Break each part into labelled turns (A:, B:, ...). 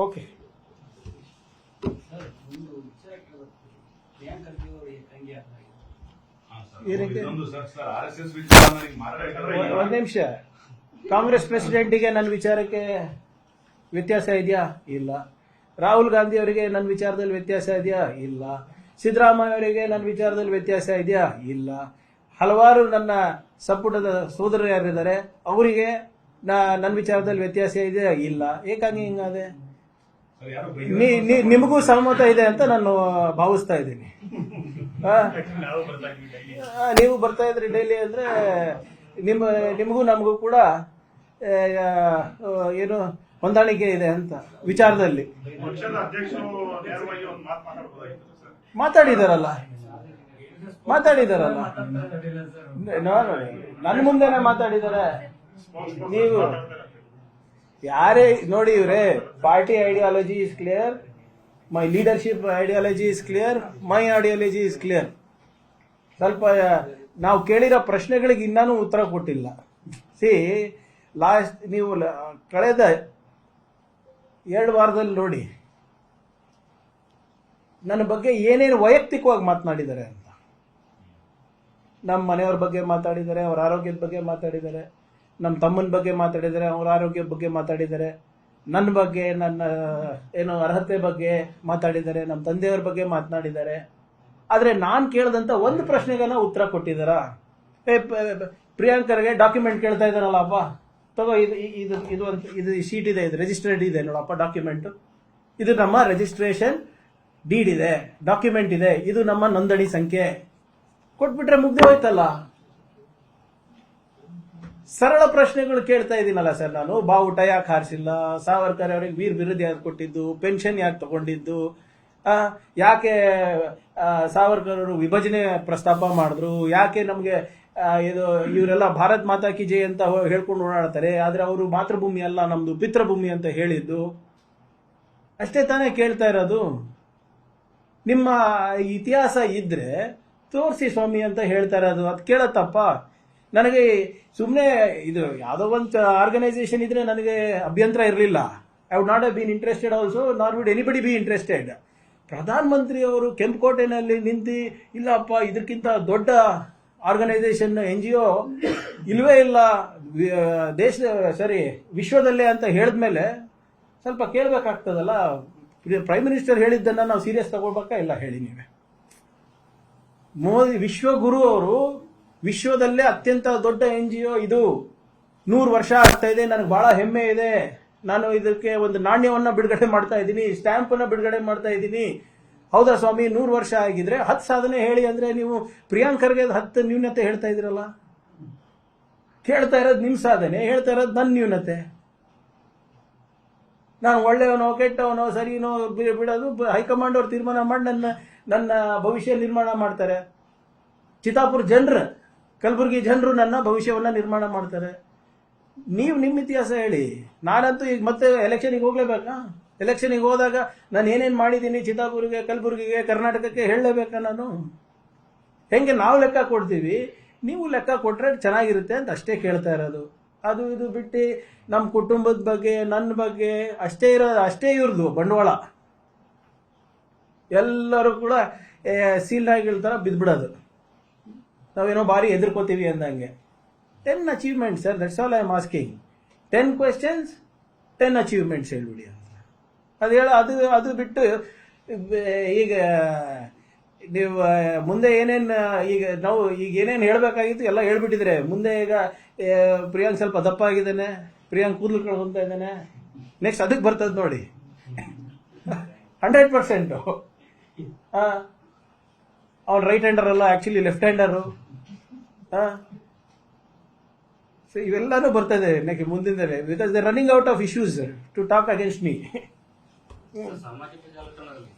A: Okay. ಒಂದ್ ನಿಮಿಷ, ಕಾಂಗ್ರೆಸ್ ಪ್ರೆಸಿಡೆಂಟಿಗೆ ನನ್ನ ವಿಚಾರಕ್ಕೆ ವ್ಯತ್ಯಾಸ ಇದೆಯಾ? ಇಲ್ಲ. ರಾಹುಲ್ ಗಾಂಧಿ ಅವರಿಗೆ ನನ್ನ ವಿಚಾರದಲ್ಲಿ ವ್ಯತ್ಯಾಸ ಇದೆಯಾ? ಇಲ್ಲ. ಸಿದ್ದರಾಮಯ್ಯ ಅವರಿಗೆ ನನ್ನ ವಿಚಾರದಲ್ಲಿ ವ್ಯತ್ಯಾಸ ಇದೆಯಾ? ಇಲ್ಲ. ಹಲವಾರು ನನ್ನ ಸಂಪುಟದ ಸೋದರರು ಯಾರಿದ್ದಾರೆ ಅವರಿಗೆ ನನ್ನ ವಿಚಾರದಲ್ಲಿ ವ್ಯತ್ಯಾಸ ಇದೆಯಾ? ಇಲ್ಲ. ಏಕಾಂಗಿ ಹಿಂಗಾದೆ? ನಿಮಗೂ ಸಹಮತ ಇದೆ ಅಂತ ನಾನು ಭಾವಿಸ್ತಾ ಇದ್ದೀನಿ. ನೀವು ಬರ್ತಾ ಇದ್ರಿ ಡೈಲಿ ಅಂದ್ರೆ ನಿಮಗೂ ನಮಗೂ ಕೂಡ ಏನು ಹೊಂದಾಣಿಕೆ ಇದೆ ಅಂತ ವಿಚಾರದಲ್ಲಿ ಮಾತಾಡಿದಾರಲ್ಲ. ನನ್ನ ಮುಂದೆನೆ ಮಾತಾಡಿದ್ದಾರೆ. ನೀವು ಯಾರೇ ನೋಡಿ, ಇವ್ರೆ party ideology is clear, my leadership ideology is clear, my ideology is clear. ಸ್ವಲ್ಪ ನಾವು ಕೇಳಿರೋ ಪ್ರಶ್ನೆಗಳಿಗೆ ಇನ್ನೂ ಉತ್ತರ ಕೊಟ್ಟಿಲ್ಲ. ಲಾಸ್ಟ್ ನೀವು ಕಳೆದ 2 ವಾರದಲ್ಲಿ ನೋಡಿ ನನ್ನ ಬಗ್ಗೆ ಏನೇನು ವೈಯಕ್ತಿಕವಾಗಿ ಮಾತನಾಡಿದ್ದಾರೆ ಅಂತ. ನಮ್ಮ ಮನೆಯವ್ರ ಬಗ್ಗೆ ಮಾತಾಡಿದ್ದಾರೆ, ಅವ್ರ ಆರೋಗ್ಯದ ಬಗ್ಗೆ ಮಾತಾಡಿದ್ದಾರೆ, ನಮ್ಮ ತಮ್ಮನ ಬಗ್ಗೆ ಮಾತಾಡಿದ್ದಾರೆ, ಅವ್ರ ಆರೋಗ್ಯದ ಬಗ್ಗೆ ಮಾತಾಡಿದ್ದಾರೆ, ನನ್ನ ಬಗ್ಗೆ, ನನ್ನ ಏನು ಅರ್ಹತೆ ಬಗ್ಗೆ ಮಾತಾಡಿದ್ದಾರೆ, ನಮ್ಮ ತಂದೆಯವ್ರ ಬಗ್ಗೆ ಮಾತನಾಡಿದ್ದಾರೆ. ಆದರೆ ನಾನು ಕೇಳಿದಂಥ ಒಂದು ಪ್ರಶ್ನೆಗನ ಉತ್ತರ ಕೊಟ್ಟಿದ್ದಾರ? ಪ್ರಿಯಾಂಕರ್ಗೆ ಡಾಕ್ಯುಮೆಂಟ್ ಕೇಳ್ತಾ ಇದ್ದಾರಲ್ಲಪ್ಪ, ತಗೋ ಇದು ಶೀಟ್ ಇದೆ, ಇದು ರಿಜಿಸ್ಟರ್ಡ್ ಇದೆ ನೋಡಪ್ಪ ಡಾಕ್ಯುಮೆಂಟ್, ಇದು ನಮ್ಮ ರಿಜಿಸ್ಟ್ರೇಷನ್ ಡೀಡ್ ಇದೆ, ಡಾಕ್ಯುಮೆಂಟ್ ಇದೆ, ಇದು ನಮ್ಮ ನೋಂದಣಿ ಸಂಖ್ಯೆ ಕೊಟ್ಬಿಟ್ರೆ ಮುಗ್ದು ಹೋಯ್ತಲ್ಲ. ಸರಳ ಪ್ರಶ್ನೆಗಳು ಕೇಳ್ತಾ ಇದ್ದೀನಲ್ಲ ಸರ್ ನಾನು. ಬಾವುಟ ಯಾಕೆ ಹಾರಿಸಿಲ್ಲ, ಸಾವರ್ಕರ್ ಅವರಿಗೆ ವೀರ್ ಬಿರುದು ಯಾಕೆ ಕೊಟ್ಟಿದ್ದು, ಪೆನ್ಷನ್ ಯಾಕೆ ತಗೊಂಡಿದ್ದು, ಯಾಕೆ ಸಾವರ್ಕರ್ ಅವರು ವಿಭಜನೆ ಪ್ರಸ್ತಾಪ ಮಾಡಿದ್ರು, ಯಾಕೆ ನಮಗೆ ಇವರೆಲ್ಲ ಭಾರತ್ ಮಾತಾ ಕಿ ಜೈ ಅಂತ ಹೇಳ್ಕೊಂಡು ಓಡಾಡ್ತಾರೆ, ಆದ್ರೆ ಅವರು ಮಾತೃಭೂಮಿ ಅಲ್ಲ ನಮ್ದು ಪಿತೃಭೂಮಿ ಅಂತ ಹೇಳಿದ್ದು. ಅಷ್ಟೇ ತಾನೇ ಕೇಳ್ತಾ ಇರೋದು. ನಿಮ್ಮ ಇತಿಹಾಸ ಇದ್ರೆ ತೋರಿಸಿ ಸ್ವಾಮಿ ಅಂತ ಹೇಳ್ತಾ ಇರೋದು. ಅದು ಕೇಳತ್ತಪ್ಪ. ನನಗೆ ಸುಮ್ಮನೆ ಇದು ಯಾವುದೋ ಒಂದು ಆರ್ಗನೈಸೇಷನ್ ಇದ್ರೆ ನನಗೆ ಅಭ್ಯಂತರ ಇರಲಿಲ್ಲ. I would not have been interested also, not would anybody be interested. ಪ್ರಧಾನ ಮಂತ್ರಿ ಅವರು ಕೆಂಪುಕೋಟೆನಲ್ಲಿ ನಿಂತು ಇಲ್ಲಪ್ಪ ಇದಕ್ಕಿಂತ ದೊಡ್ಡ ಆರ್ಗನೈಸೇಷನ್ NGO ಇಲ್ವೇ ಇಲ್ಲ ವಿಶ್ವದಲ್ಲೇ ಅಂತ ಹೇಳಿದ್ಮೇಲೆ ಸ್ವಲ್ಪ ಕೇಳಬೇಕಾಗ್ತದಲ್ಲ. ಪ್ರೈಮ್ ಮಿನಿಸ್ಟರ್ ಹೇಳಿದ್ದನ್ನ ನಾವು ಸೀರಿಯಸ್ ತಗೊಳ್ಬೇಕಾ? ಇಲ್ಲ ಹೇಳಿ ನೀವೇ. ಮೋದಿ ವಿಶ್ವಗುರು ಅವರು ವಿಶ್ವದಲ್ಲೇ ಅತ್ಯಂತ ದೊಡ್ಡ NGO ಇದು. 100 ವರ್ಷ ಆಗ್ತಾ ಇದೆ, ನನಗೆ ಬಹಳ ಹೆಮ್ಮೆ ಇದೆ. ನಾನು ಇದಕ್ಕೆ ಒಂದು ನಾಣ್ಯವನ್ನ ಬಿಡುಗಡೆ ಮಾಡ್ತಾ ಇದ್ದೀನಿ, ಸ್ಟ್ಯಾಂಪ್ ಅನ್ನ ಬಿಡುಗಡೆ ಮಾಡ್ತಾ ಇದ್ದೀನಿ. ಹೌದಾ ಸ್ವಾಮಿ? 100 ವರ್ಷ ಆಗಿದ್ರೆ 10 ಸಾಧನೆ ಹೇಳಿ ಅಂದ್ರೆ ನೀವು ಪ್ರಿಯಾಂಕರ್ಗೆ 10 ನ್ಯೂನತೆ ಹೇಳ್ತಾ ಇದ್ರಲ್ಲ. ಕೇಳ್ತಾ ಇರೋದು ನಿಮ್ ಸಾಧನೆ, ಹೇಳ್ತಾ ಇರೋದು ನನ್ನ ನ್ಯೂನತೆ. ನಾನು ಒಳ್ಳೆಯವನೋ ಕೆಟ್ಟವನೋ ಸರಿನೋ ಬಿಡೋದು ಹೈಕಮಾಂಡ್ ಅವ್ರು ತೀರ್ಮಾನ ಮಾಡಿ ನನ್ನ ಭವಿಷ್ಯ ನಿರ್ಮಾಣ ಮಾಡ್ತಾರೆ. ಚಿತ್ತಾಪುರ ಜನರು, ಕಲಬುರಗಿ ಜನರು ನನ್ನ ಭವಿಷ್ಯವನ್ನ ನಿರ್ಮಾಣ ಮಾಡ್ತಾರೆ. ನೀವು ನಿಮ್ಮ ಇತಿಹಾಸ ಹೇಳಿ. ನಾನಂತೂ ಈಗ ಮತ್ತೆ ಎಲೆಕ್ಷನ್ಗೆ ಹೋಗ್ಲೇಬೇಕಾ? ಎಲೆಕ್ಷನ್ಗೆ ಹೋದಾಗ ನಾನು ಏನೇನು ಮಾಡಿದ್ದೀನಿ ಚಿತ್ತಾಪುರಿಗೆ, ಕಲಬುರಗಿಗೆ, ಕರ್ನಾಟಕಕ್ಕೆ ಹೇಳಲೇಬೇಕಾ ನಾನು? ಹೆಂಗೆ ನಾವು ಲೆಕ್ಕ ಕೊಡ್ತೀವಿ, ನೀವು ಲೆಕ್ಕ ಕೊಟ್ರೆ ಚೆನ್ನಾಗಿರುತ್ತೆ ಅಂತ ಅಷ್ಟೇ ಕೇಳ್ತಾ ಇರೋದು. ಅದು ಇದು ಬಿಟ್ಟು ನಮ್ಮ ಕುಟುಂಬದ ಬಗ್ಗೆ, ನನ್ನ ಬಗ್ಗೆ ಅಷ್ಟೇ ಇವ್ರದ್ದು ಬಂಡವಾಳ. ಎಲ್ಲರೂ ಕೂಡ ಸೀಲ್ನಾಗಿಗಳ ಥರ ಬಿದ್ಬಿಡೋದು. ನಾವೇನೋ ಬಾರಿ ಎದುರ್ಕೋತೀವಿ ಅಂದಂಗೆ. 10 achievements sir, that's all I am asking. 10 questions 10 achievements ಹೇಳ್ಬಿಡಿ ಅಂತ. ಅದು ಬಿಟ್ಟು ಈಗ ನೀವು ಮುಂದೆ ಏನೇನು ನಾವು ಏನೇನು ಹೇಳಬೇಕಾಗಿತ್ತು ಎಲ್ಲ ಹೇಳ್ಬಿಟ್ಟಿದ್ರೆ. ಮುಂದೆ ಈಗ ಪ್ರಿಯಾಂಕ್ ಸ್ವಲ್ಪ ದಪ್ಪ ಆಗಿದ್ದಾನೆ, ಪ್ರಿಯಾಂಕ್ ಕೂದಲು ಕಳ್ಕೊಂತ ಇದ್ದಾನೆ, ನೆಕ್ಸ್ಟ್ ಅದಕ್ಕೆ ಬರ್ತದೆ ನೋಡಿ 100%. ಅವ್ನು ರೈಟ್ ಹ್ಯಾಂಡರ್ ಅಲ್ಲ, ಆಕ್ಚುಲಿ ಲೆಫ್ಟ್ ಹ್ಯಾಂಡರು. ಸೊ ಇವೆಲ್ಲಾನು ಬರ್ತದೆ ಮುಂದಿನದಲ್ಲೇ, because they running out of issues to talk against me.
B: ಸಾಮಾಜಿಕ ಜಾಲತಾಣದಲ್ಲಿ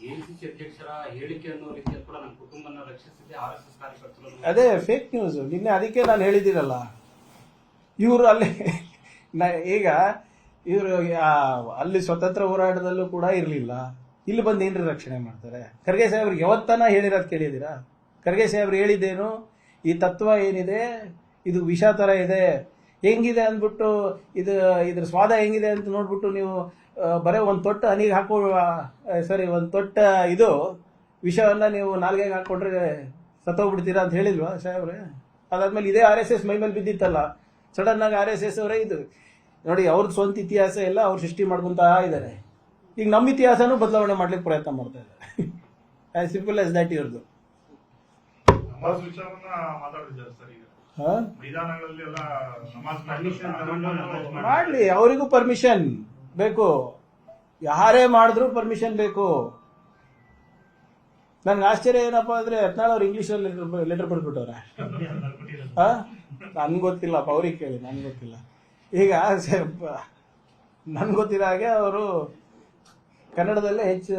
B: ಎಐಸಿಸಿ ಅಧ್ಯಕ್ಷರ ಹೇಳಿಕೆಯನ್ನು ರೀತಿಯಲ್ಲಿ ಕೂಡ ನನ್ನ ಕುಟುಂಬನ ರಕ್ಷಿಸಿದೆ RSS ಕಾರ್ಯಕರ್ತರು.
A: ಅದೇ ಫೇಕ್ ನ್ಯೂಸ್. ನಿನ್ನೆ ಅದಕ್ಕೆ ನಾನು ಹೇಳಿದ್ದೀರಲ್ಲ, ಇವರು ಅಲ್ಲಿ ಈಗ ಇವರು ಅಲ್ಲಿ ಸ್ವತಂತ್ರ ಹೋರಾಟದಲ್ಲೂ ಕೂಡ ಇರಲಿಲ್ಲ, ಇಲ್ಲಿ ಬಂದು ಏನ್ರಿ ರಕ್ಷಣೆ ಮಾಡ್ತಾರೆ? ಖರ್ಗೆ ಸಾಹೇಬ್ರಿಗೆ ಯಾವತ್ತನ ಹೇಳಿರೋದು ಕೇಳಿದ್ದೀರಾ? ಖರ್ಗೆ ಸಾಹೇಬ್ರು ಹೇಳಿದ್ದೇನು? ಈ ತತ್ವ ಏನಿದೆ ಇದು ವಿಷ ತರ ಇದೆ, ಹೆಂಗಿದೆ ಅಂದ್ಬಿಟ್ಟು ಇದ್ರ ಸ್ವಾದ ಹೆಂಗಿದೆ ಅಂತ ನೋಡ್ಬಿಟ್ಟು ನೀವು ಬರೀ ಒಂದು ತೊಟ್ಟ ಹನಿಗೆ ಹಾಕೋ ಒಂದು ತೊಟ್ಟ ಇದು ವಿಷವನ್ನ ನೀವು ನಾಲ್ಗೆಗೆ ಹಾಕೊಂಡ್ರೆ ಸತ್ತೋಗ್ಬಿಡ್ತೀರಾ ಅಂತ ಹೇಳಿಲ್ವಾ ಸಾಹೇಬ್ರೆ? ಅದಾದ್ಮೇಲೆ ಇದೇ RSS ಮೈ ಮೇಲೆ ಬಿದ್ದಿತ್ತಲ್ಲ, ಸಡನ್ ಆಗಿ RSS ಅವರೇ ಇದು ನೋಡಿ, ಅವ್ರದ್ದು ಸ್ವಂತ ಇತಿಹಾಸ ಎಲ್ಲ ಅವ್ರು ಸೃಷ್ಟಿ ಮಾಡ್ಕೊಂತ ಇದ್ದಾರೆ. ಈಗ ನಮ್ಮ ಇತಿಹಾಸನೂ ಬದಲಾವಣೆ ಮಾಡ್ಲಿಕ್ಕೆ ಪ್ರಯತ್ನ ಮಾಡ್ತಾ ಇದ್ದಾರೆ. ಆಸ್ ಸಿಂಪಲ್ ಆಸ್ ದಟ್ ಇವ್ರದ್ದು.
C: ನಮಾಜ್ ವಿಚಾರವನ್ನ ಮಾತಾಡಿದ್ದಾರೆ ಸರ್. ಈಗ ಮೈದಾನಗಳಲ್ಲಿ ಎಲ್ಲ ನಮಾಜ್
A: ಮಾಡ್ಲಿ, ಅವರಿಗೂ ಪರ್ಮಿಷನ್ ಬೇಕು. ಯಾರೇ ಮಾಡಿದ್ರು ಪರ್ಮಿಷನ್ ಬೇಕು. ನನ್ಗೆ ಆಶ್ಚರ್ಯ ಏನಪ್ಪಾ ಅಂದ್ರೆ ಯತ್ನಾಳ್ ಅವ್ರು ಇಂಗ್ಲಿಷಲ್ಲಿ ಲೆಟರ್ ಬರ್ಬಿಟ್ಟವ್ರೆ. ನನ್ಗೆ ಗೊತ್ತಿಲ್ಲಪ್ಪ, ಅವ್ರಿಗೆ ಕೇಳಿ, ನನ್ಗೆ ಗೊತ್ತಿಲ್ಲ. ಈಗ ನನ್ಗೆ ಗೊತ್ತಿರೋ ಹಾಗೆ ಅವರು ಕನ್ನಡದಲ್ಲೇ ಹೆಚ್ಚು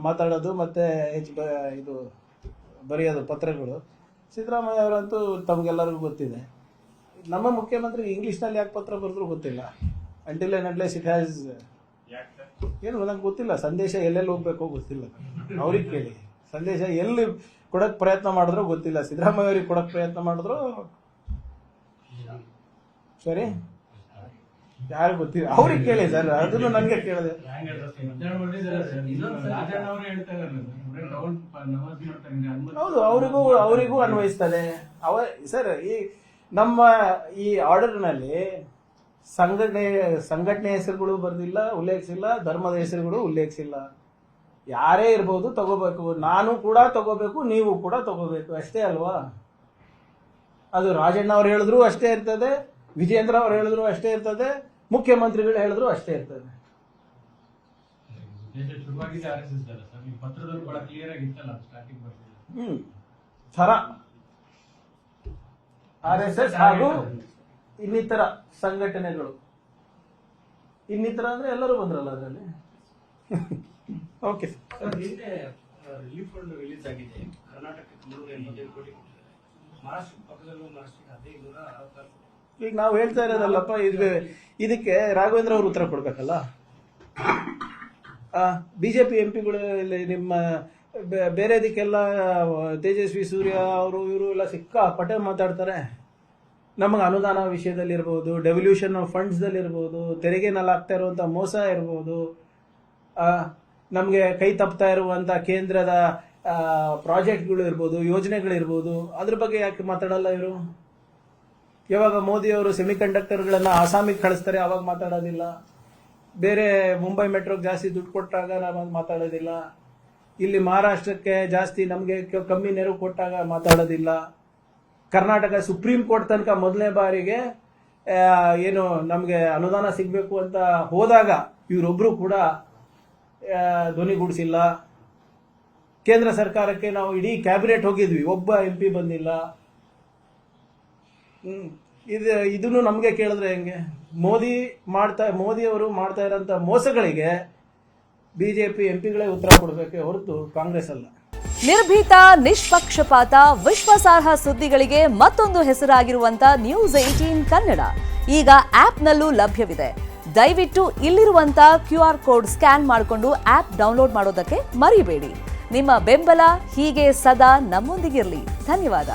A: ಮಾತಾಡೋದು ಮತ್ತೆ ಹೆಚ್ಚು ಇದು ಬರೆಯೋದು ಪತ್ರಗಳು. ಸಿದ್ದರಾಮಯ್ಯ ಅವರಂತೂ ತಮಗೆಲ್ಲರಿಗೂ ಗೊತ್ತಿದೆ. ನಮ್ಮ ಮುಖ್ಯಮಂತ್ರಿ ಇಂಗ್ಲಿಷ್ನಲ್ಲಿ ಯಾಕೆ ಪತ್ರ ಬರೆದ್ರು ಗೊತ್ತಿಲ್ಲ. Until and unless it has ಏನು ನಂಗೆ ಗೊತ್ತಿಲ್ಲ. ಸಂದೇಶ ಎಲ್ಲೆಲ್ಲಿ ಹೋಗ್ಬೇಕೋ ಗೊತ್ತಿಲ್ಲ. ಅವ್ರಿಗೆ ಕೇಳಿ, ಸಂದೇಶ ಎಲ್ಲಿ ಕೊಡಕ್ ಪ್ರಯತ್ನ ಮಾಡಿದ್ರು ಗೊತ್ತಿಲ್ಲ. ಸಿದ್ದರಾಮಯ್ಯ ಅವ್ರಿಗೆ ಕೊಡಕ್ ಪ್ರಯತ್ನ ಮಾಡಿದ್ರು ಸರಿ, ಯಾರು ಗೊತ್ತಿಲ್ಲ, ಅವ್ರಿಗೆ ಕೇಳಿ ಸರ್. ಅದನ್ನು ನನಗೆ ಕೇಳಿದೆ. ಹೌದು, ಅವರಿಗೂ ಅನ್ವಯಿಸ್ತದೆ. ಸರ್, ಈ ನಮ್ಮ ಈ ಆರ್ಡರ್ನಲ್ಲಿ ಸಂಘಟನೆ ಹೆಸರುಗಳು ಬರ್ದಿಲ್ಲ, ಉಲ್ಲೇಖಿಸಿಲ್ಲ. ಧರ್ಮದ ಹೆಸರುಗಳು ಉಲ್ಲೇಖಿಸಿಲ್ಲ. ಯಾರೇ ಇರ್ಬೋದು, ತಗೋಬೇಕು. ನಾನು ಕೂಡ ತಗೋಬೇಕು, ನೀವು ಕೂಡ ತಗೋಬೇಕು, ಅಷ್ಟೇ ಅಲ್ವಾ? ಅದು ರಾಜಣ್ಣ ಅವ್ರು ಹೇಳಿದ್ರು ಅಷ್ಟೇ ಇರ್ತದೆ, ವಿಜೇಂದ್ರ ಅವ್ರು ಹೇಳಿದ್ರು ಅಷ್ಟೇ ಇರ್ತದೆ, ಮುಖ್ಯಮಂತ್ರಿಗಳು ಹೇಳಿದ್ರು ಅಷ್ಟೇ ಇರ್ತದೆ. ಥರ RSS ಹಾಗೂ ಇನ್ನಿತರ ಸಂಘಟನೆಗಳು. ಇನ್ನಿತರ ಅಂದ್ರೆ ಎಲ್ಲರೂ ಬಂದ್ರಲ್ಲ ಅದರಲ್ಲಿ. ಓಕೆ
B: ಸರ್, ಹಿಂದೆ ರಿಲೀಫ್ ಫಂಡ್ ರಿಲೀಸ್ ಆಗಿದೆ. ಕರ್ನಾಟಕಕ್ಕೆ 385 ಕೋಟಿ ಕೊಟ್ಟಿದ್ದಾರೆ. ಮಹಾರಾಷ್ಟ್ರ ಪಕ್ಕದಲ್ಲೂ ಮಹಾರಾಷ್ಟ್ರಕ್ಕೆ 1560.
A: ಈಗ ನಾವು ಹೇಳ್ತಾ ಇರೋದಲ್ಲಪ್ಪ, ಇದಕ್ಕೆ ರಾಘವೇಂದ್ರ ಅವರು ಉತ್ತರ ಕೊಡ್ಬೇಕಲ್ಲ. ಬಿಜೆಪಿ ಎಂಪಿಗಳು ನಿಮ್ಮ ಬೇರೆದಕ್ಕೆಲ್ಲ ತೇಜಸ್ವಿ ಸೂರ್ಯ ಅವರು ಇವರು ಎಲ್ಲ ಸಿಕ್ಕಾಪಟ್ಟೆ ಮಾತಾಡ್ತಾರೆ. ನಮಗೆ ಅನುದಾನ ವಿಷಯದಲ್ಲಿರ್ಬೋದು, ಡೆವಲ್ಯೂಷನ್ ಆಫ್ ಫಂಡ್ಸ್ದಲ್ಲಿರ್ಬೋದು, ತೆರಿಗೆನಲ್ಲಿ ಆಗ್ತಾ ಇರುವಂಥ ಮೋಸ ಇರ್ಬೋದು, ನಮಗೆ ಕೈ ತಪ್ತಾ ಇರುವಂಥ ಕೇಂದ್ರದ ಪ್ರಾಜೆಕ್ಟ್ಗಳು ಇರ್ಬೋದು, ಯೋಜನೆಗಳಿರ್ಬೋದು, ಅದ್ರ ಬಗ್ಗೆ ಯಾಕೆ ಮಾತಾಡಲ್ಲ ಇವರು? ಯಾವಾಗ ಮೋದಿ ಅವರು ಸೆಮಿಕಂಡಕ್ಟರ್ಗಳನ್ನ ಆಸಾಮಿಗೆ ಕಳಿಸ್ತಾರೆ ಅವಾಗ ಮಾತಾಡೋದಿಲ್ಲ. ಬೇರೆ ಮುಂಬೈ ಮೆಟ್ರೋಗೆ ಜಾಸ್ತಿ ದುಡ್ಡು ಕೊಟ್ಟಾಗ ನಾವು ಮಾತಾಡೋದಿಲ್ಲ. ಇಲ್ಲಿ ಮಹಾರಾಷ್ಟ್ರಕ್ಕೆ ಜಾಸ್ತಿ ನಮಗೆ ಕಮ್ಮಿ ನೆರವು ಕೊಟ್ಟಾಗ ಮಾತಾಡೋದಿಲ್ಲ. ಕರ್ನಾಟಕ ಸುಪ್ರೀಂ ಕೋರ್ಟ್ ತನಕ ಮೊದಲನೇ ಬಾರಿಗೆ ಏನು ನಮಗೆ ಅನುದಾನ ಸಿಗಬೇಕು ಅಂತ ಹೋದಾಗ ಇವರೊಬ್ರು ಕೂಡ ಧ್ವನಿಗೂಡಿಸಿಲ್ಲ. ಕೇಂದ್ರ ಸರ್ಕಾರಕ್ಕೆ ನಾವು ಇಡೀ ಕ್ಯಾಬಿನೆಟ್ ಹೋಗಿದ್ವಿ, ಒಬ್ಬ MP ಬಂದಿಲ್ಲ. ಇದನ್ನು ನಮಗೆ ಕೇಳಿದ್ರೆ ಹೆಂಗೆ? ಮೋದಿ ಅವರು ಮಾಡ್ತಾ ಇರೋಂಥ ಮೋಸಗಳಿಗೆ ಬಿಜೆಪಿ ಎಂಪಿಗಳೇ ಉತ್ತರ ಕೊಡಬೇಕೆ ಹೊರತು ಕಾಂಗ್ರೆಸ್ ಅಲ್ಲ.
D: ನಿರ್ಭೀತ, ನಿಷ್ಪಕ್ಷಪಾತ, ವಿಶ್ವಾಸಾರ್ಹ ಸುದ್ದಿಗಳಿಗೆ ಮತ್ತೊಂದು ಹೆಸರಾಗಿರುವಂತ News18 ಕನ್ನಡ ಈಗ ಆಪ್ನಲ್ಲೂ ಲಭ್ಯವಿದೆ. ದಯವಿಟ್ಟು ಇಲ್ಲಿರುವಂತ QR ಕೋಡ್ ಸ್ಕ್ಯಾನ್ ಮಾಡಿಕೊಂಡು ಆಪ್ ಡೌನ್ಲೋಡ್ ಮಾಡೋದಕ್ಕೆ ಮರಿಬೇಡಿ. ನಿಮ್ಮ ಬೆಂಬಲ ಹೀಗೆ ಸದಾ ನಮ್ಮೊಂದಿಗಿರಲಿ. ಧನ್ಯವಾದ.